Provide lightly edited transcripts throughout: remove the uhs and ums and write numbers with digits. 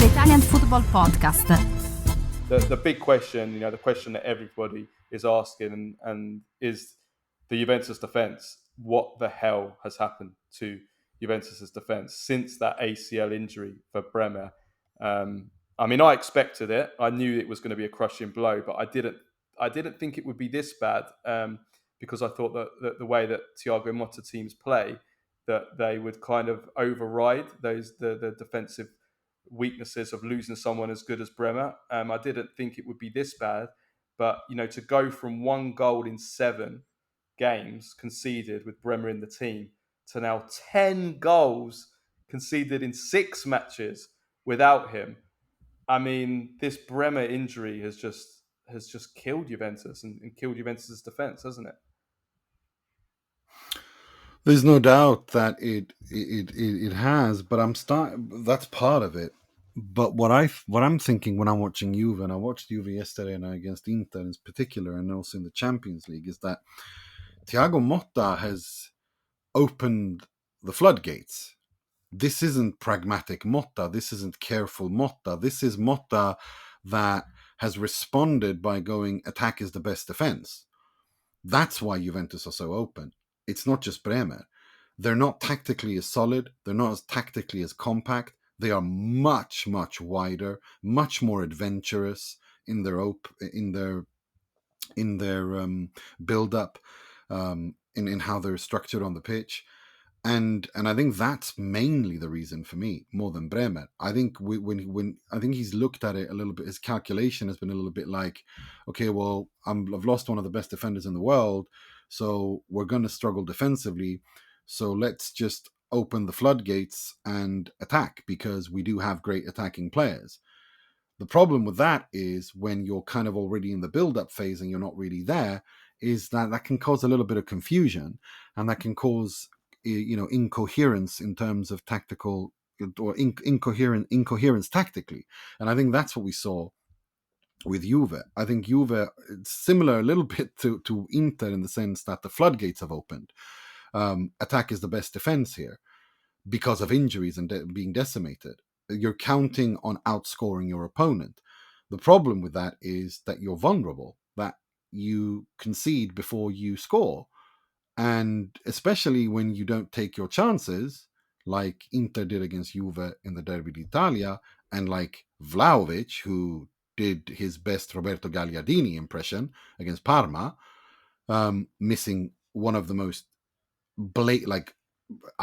the Italian Football Podcast. The big question, the question that everybody is asking, and is the Juventus defence. What the hell has happened to Juventus's defence since that ACL injury for Bremer? I expected it. I knew it was going to be a crushing blow, but I didn't think it would be this bad, because I thought that the way that Thiago Motta teams play, that they would kind of override the defensive weaknesses of losing someone as good as Bremer. I didn't think it would be this bad, but to go from 1 goal in 7 games conceded with Bremer in the team to now 10 goals conceded in 6 matches without him. I mean, this Bremer injury has just killed Juventus and killed Juventus's defense, hasn't it? There's no doubt that it has, but that's part of it. But what I'm thinking when I'm watching Juve, and I watched Juve yesterday and against Inter in particular, and also in the Champions League, is that Thiago Motta has opened the floodgates. This isn't pragmatic Motta. This isn't careful Motta. This is Motta that has responded by going, attack is the best defense. That's why Juventus are so open. It's not just Bremer. They're not tactically as solid. They're not as tactically as compact. They are much, much wider, much more adventurous in their build-up, in how they're structured on the pitch. And I think that's mainly the reason for me, more than Bremer. I think when he's looked at it a little bit, his calculation has been a little bit like, okay, well, I've lost one of the best defenders in the world, so we're going to struggle defensively. So let's just open the floodgates and attack, because we do have great attacking players. The problem with that is when you're kind of already in the build-up phase and you're not really there, is that can cause a little bit of confusion, and that can cause incoherence in terms of tactical, or incoherence tactically. And I think that's what we saw with Juve. I think Juve, it's similar a little bit to Inter in the sense that the floodgates have opened. Attack is the best defense here because of injuries and being decimated. You're counting on outscoring your opponent. The problem with that is that you're vulnerable, that you concede before you score. And especially when you don't take your chances, like Inter did against Juve in the Derby d'Italia, and like Vlahovic, who did his best Roberto Gagliardini impression against Parma, missing one of the most blatant,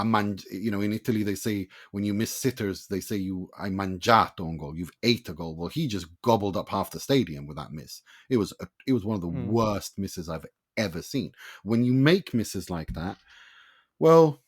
in Italy they say when you miss sitters, they say hai mangiato un gol, you've ate a goal. Well, he just gobbled up half the stadium with that miss. It was one of the worst misses I've ever seen. When you make misses like that, well,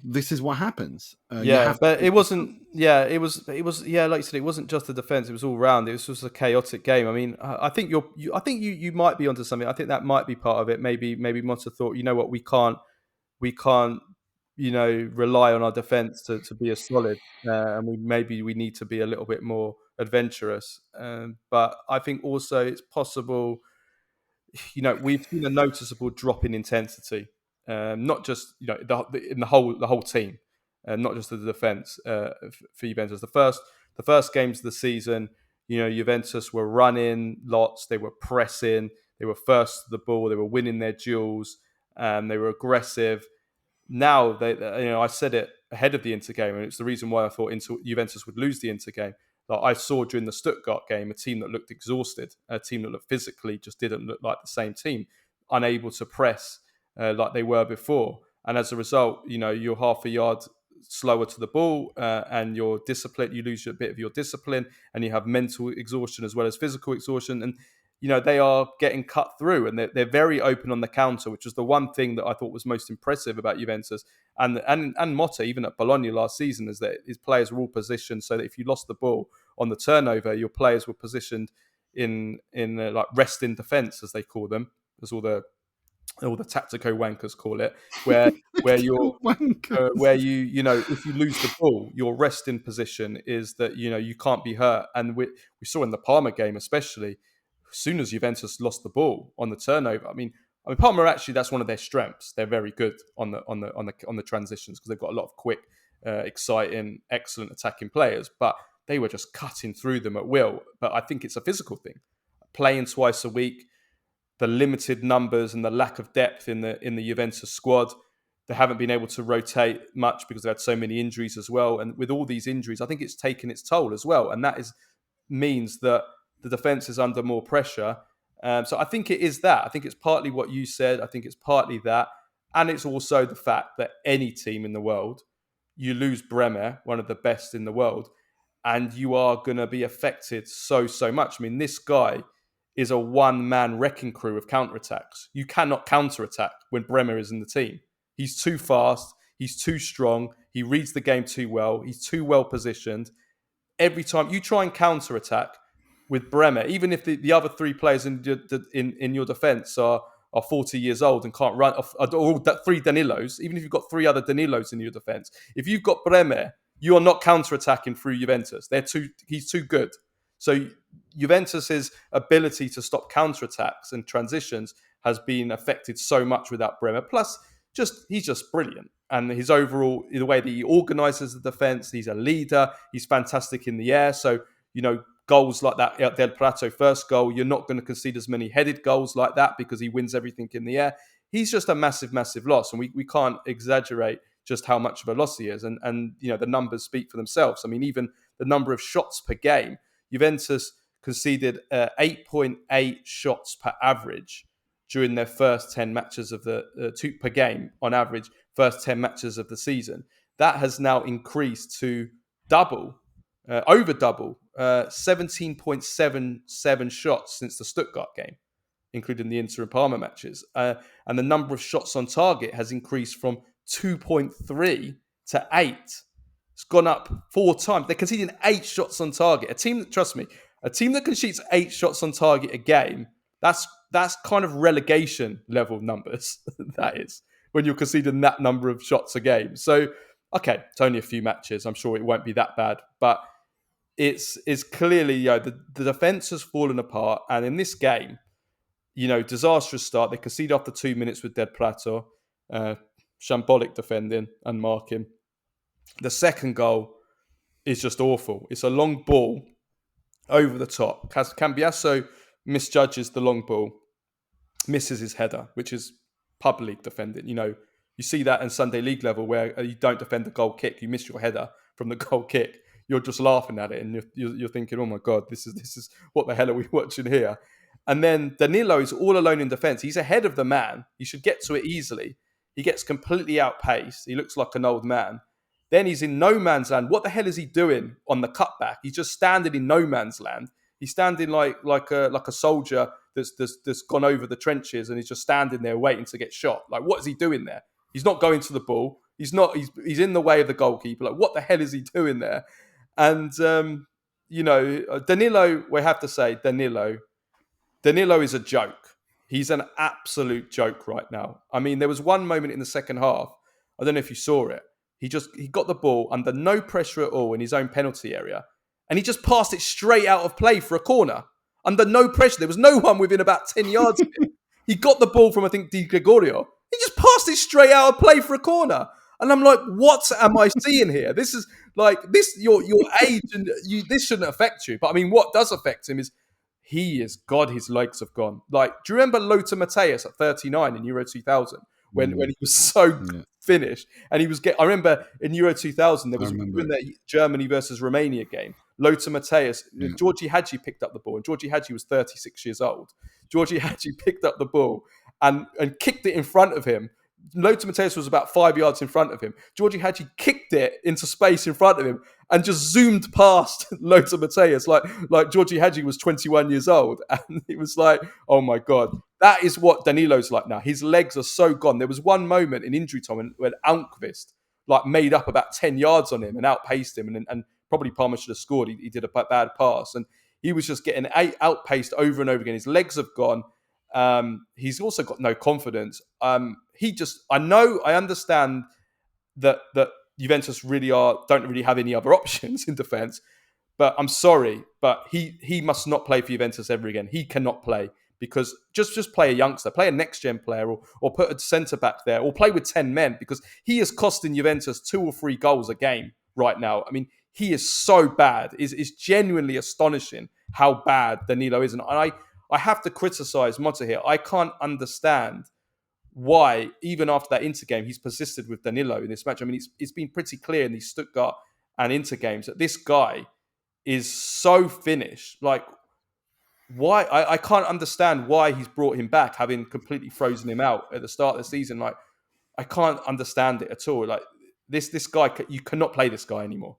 this is what happens. It wasn't. Yeah, it was. Like you said, it wasn't just the defense. It was all round. It was just a chaotic game. I mean, I think you might be onto something. I think that might be part of it. Maybe Motta thought, we can't, rely on our defense to be as solid, and we need to be a little bit more adventurous. But I think also it's possible. We've seen a noticeable drop in intensity, not just in the whole team, not just the defense for Juventus. The first games of the season, Juventus were running lots, they were pressing, they were first to the ball, they were winning their duels, they were aggressive. Now I said it ahead of the Inter game, and it's the reason why I thought Juventus would lose the Inter game. Like I saw during the Stuttgart game, a team that looked exhausted, a team that looked physically just didn't look like the same team, unable to press like they were before. And as a result, you're half a yard slower to the ball, and your discipline, you lose a bit of your discipline, and you have mental exhaustion as well as physical exhaustion. And they are getting cut through, and they're very open on the counter, which was the one thing that I thought was most impressive about Juventus and Motta, even at Bologna last season, is that his players were all positioned so that if you lost the ball on the turnover, your players were positioned in like rest in defence, as they call them, as all the tactico wankers call it, where you're where if you lose the ball, your rest in position is that you can't be hurt. And we saw in the Parma game especially, as soon as Juventus lost the ball on the turnover, I mean Parma, actually that's one of their strengths. They're very good on the transitions because they've got a lot of quick, exciting, excellent attacking players, but they were just cutting through them at will. But I think it's a physical thing. Playing twice a week, the limited numbers and the lack of depth in the Juventus squad. They haven't been able to rotate much because they had so many injuries as well. And with all these injuries, I think it's taken its toll as well. And that means that the defence is under more pressure. So I think it is that. I think it's partly what you said. I think it's partly that. And it's also the fact that any team in the world, you lose Bremer, one of the best in the world, and you are going to be affected so much. I mean, this guy is a one-man wrecking crew of counterattacks. You cannot counterattack when Bremer is in the team. He's too fast. He's too strong. He reads the game too well. He's too well positioned. Every time you try and counterattack with Bremer, even if the other three players in your defence are 40 years old and can't run, or three Danilos, even if you've got three other Danilos in your defence, if you've got Bremer, you are not counterattacking through Juventus. He's too good. So Juventus's ability to stop counterattacks and transitions has been affected so much without Bremer. Plus, he's just brilliant. And his overall, the way that he organises the defence, he's a leader. He's fantastic in the air. So, goals like that, Del Prato first goal, you're not going to concede as many headed goals like that because he wins everything in the air. He's just a massive, massive loss. And we can't exaggerate just how much of a loss he is. And the numbers speak for themselves. I mean, even the number of shots per game, Juventus conceded 8.8 shots per average during their first 10 matches of the two per game on average, first 10 matches of the season. That has now increased to over double, 17.77 shots since the Stuttgart game, including the Inter and Parma matches. And the number of shots on target has increased from 2.3 to 8. It's gone up 4 times. They're conceding 8 shots on target. A team that concedes 8 shots on target a game, that's kind of relegation level numbers. That is, when you're conceding that number of shots a game. So, okay, it's only a few matches. I'm sure it won't be that bad. But it's clearly, the defence has fallen apart. And in this game, disastrous start. They concede after 2 minutes with Del Prato. Shambolic defending and marking. The second goal is just awful. It's a long ball over the top. Cambiaso misjudges the long ball, misses his header, which is pub league defending. You see that in Sunday League level where you don't defend the goal kick, you miss your header from the goal kick. You're just laughing at it and you're thinking, oh my God, this is what the hell are we watching here? And then Danilo is all alone in defence. He's ahead of the man. He should get to it easily. He gets completely outpaced. He looks like an old man. Then he's in no man's land. What the hell is he doing on the cutback? He's just standing in no man's land. He's standing like a soldier that's gone over the trenches and he's just standing there waiting to get shot. Like, what is he doing there? He's not going to the ball. He's in the way of the goalkeeper. Like, what the hell is he doing there? And Danilo, we have to say, Danilo is a joke. He's an absolute joke right now. I mean, there was one moment in the second half. I don't know if you saw it. He got the ball under no pressure at all in his own penalty area. And he just passed it straight out of play for a corner. Under no pressure. There was no one within about 10 yards of him. He got the ball from, I think, Di Gregorio. He just passed it straight out of play for a corner. And I'm like, what am I seeing here? This is like, your age, and this shouldn't affect you. But I mean, what does affect him is his legs have gone. Like, do you remember Lothar Matthäus at 39 in Euro 2000? When he was so finished, and I remember in Euro 2000 there was that Germany versus Romania game. Lothar Matthäus, Georgi Hagi picked up the ball, and Georgi Hagi was 36 years old. Georgi Hagi picked up the ball and kicked it in front of him. Lothar Matthäus was about 5 yards in front of him. Georgi Hagi kicked it into space in front of him and just zoomed past Lothar Matthäus like Georgi Hagi was 21 years old. And it was like, oh my God. That is what Danilo's like now. His legs are so gone. There was one moment in injury time when Almqvist made up about 10 yards on him and outpaced him. And probably Palmer should have scored. He did a bad pass. And he was just getting outpaced over and over again. His legs have gone. He's also got no confidence. I understand that Juventus don't really have any other options in defence. But I'm sorry, but he must not play for Juventus ever again. He cannot play. Because just play a youngster, play a next-gen player or put a centre-back there or play with 10 men because he is costing Juventus 2 or 3 goals a game right now. I mean, he is so bad. It's genuinely astonishing how bad Danilo is. And I have to criticize Motta here. I can't understand why, even after that Inter game, he's persisted with Danilo in this match. I mean, it's been pretty clear in these Stuttgart and Inter games that this guy is so finished. Like, why? I can't understand why he's brought him back, having completely frozen him out at the start of the season. Like, I can't understand it at all. Like, this guy, you cannot play this guy anymore.